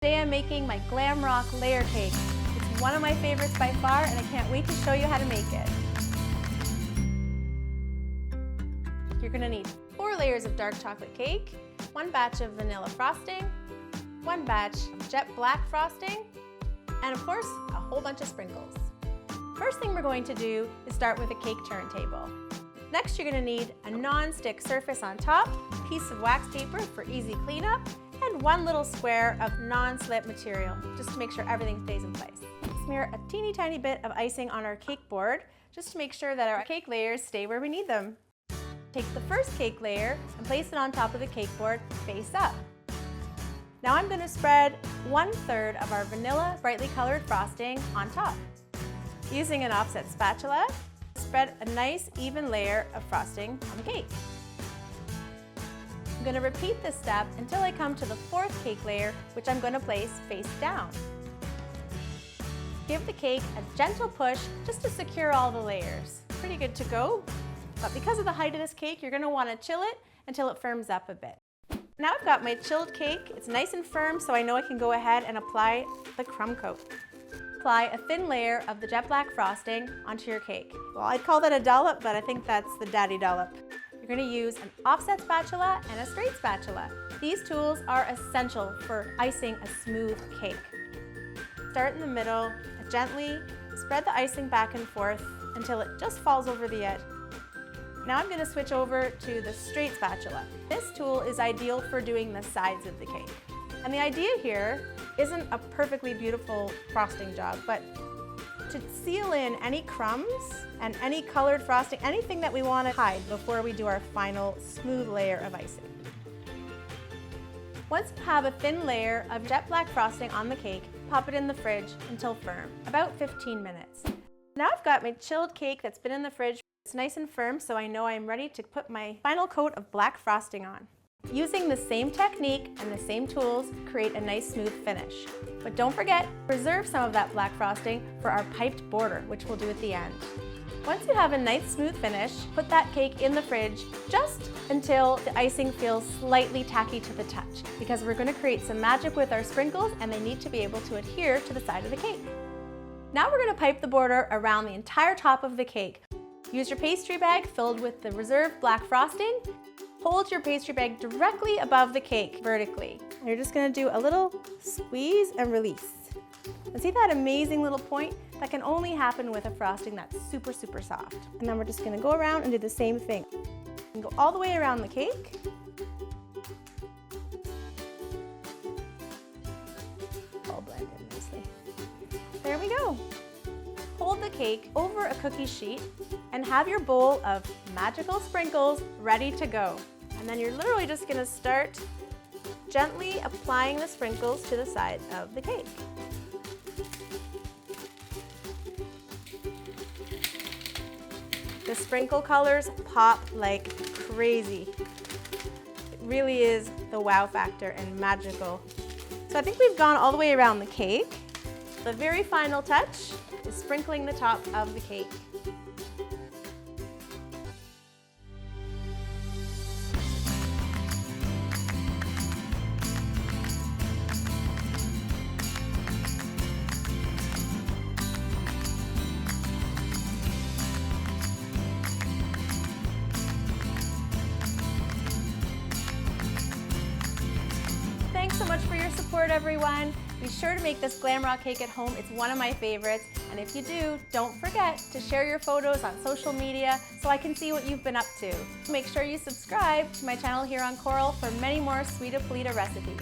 Today I'm making my Glam Rock layer cake. It's one of my favorites by far, and I can't wait to show you how to make it. You're going to need 4 layers of dark chocolate cake, 1 batch of vanilla frosting, 1 batch jet black frosting, and of course, a whole bunch of sprinkles. First thing we're going to do is start with a cake turntable. Next, you're going to need a non-stick surface on top, a piece of wax paper for easy cleanup, and 1 little square of non-slip material, just to make sure everything stays in place. Smear a teeny tiny bit of icing on our cake board, just to make sure that our cake layers stay where we need them. Take the first cake layer and place it on top of the cake board, face up. Now I'm going to spread 1/3 of our vanilla brightly colored frosting on top. Using an offset spatula, spread a nice even layer of frosting on the cake. I'm going to repeat this step until I come to the 4th cake layer, which I'm going to place face down. Give the cake a gentle push just to secure all the layers. Pretty good to go, but because of the height of this cake, you're going to want to chill it until it firms up a bit. Now I've got my chilled cake. It's nice and firm, so I know I can go ahead and apply the crumb coat. Apply a thin layer of the jet black frosting onto your cake. Well, I'd call that a dollop, but I think that's the daddy dollop. You're going to use an offset spatula and a straight spatula. These tools are essential for icing a smooth cake. Start in the middle and gently spread the icing back and forth until it just falls over the edge. Now I'm going to switch over to the straight spatula. This tool is ideal for doing the sides of the cake. And the idea here isn't a perfectly beautiful frosting job, but to seal in any crumbs and any colored frosting, anything that we want to hide before we do our final smooth layer of icing. Once you have a thin layer of jet black frosting on the cake, pop it in the fridge until firm, about 15 minutes. Now I've got my chilled cake that's been in the fridge. It's nice and firm, so I know I'm ready to put my final coat of black frosting on. Using the same technique and the same tools, create a nice smooth finish. But don't forget, reserve some of that black frosting for our piped border, which we'll do at the end. Once you have a nice smooth finish, put that cake in the fridge just until the icing feels slightly tacky to the touch, because we're going to create some magic with our sprinkles and they need to be able to adhere to the side of the cake. Now we're going to pipe the border around the entire top of the cake. Use your pastry bag filled with the reserved black frosting. Hold your pastry bag directly above the cake vertically. And you're just going to do a little squeeze and release. And see that amazing little point? That can only happen with a frosting that's super, super soft. And then we're just going to go around and do the same thing. And go all the way around the cake. All blend in nicely. There we go. Hold the cake over a cookie sheet and have your bowl of magical sprinkles ready to go. And then you're literally just going to start gently applying the sprinkles to the side of the cake. The sprinkle colors pop like crazy. It really is the wow factor and magical. So I think we've gone all the way around the cake. The very final touch is sprinkling the top of the cake. Thanks so much for your support, everyone. Be sure to make this Glam Rock cake at home. It's one of my favorites. And if you do, don't forget to share your photos on social media so I can see what you've been up to. Make sure you subscribe to my channel here on Coral for many more Sweetapolita recipes.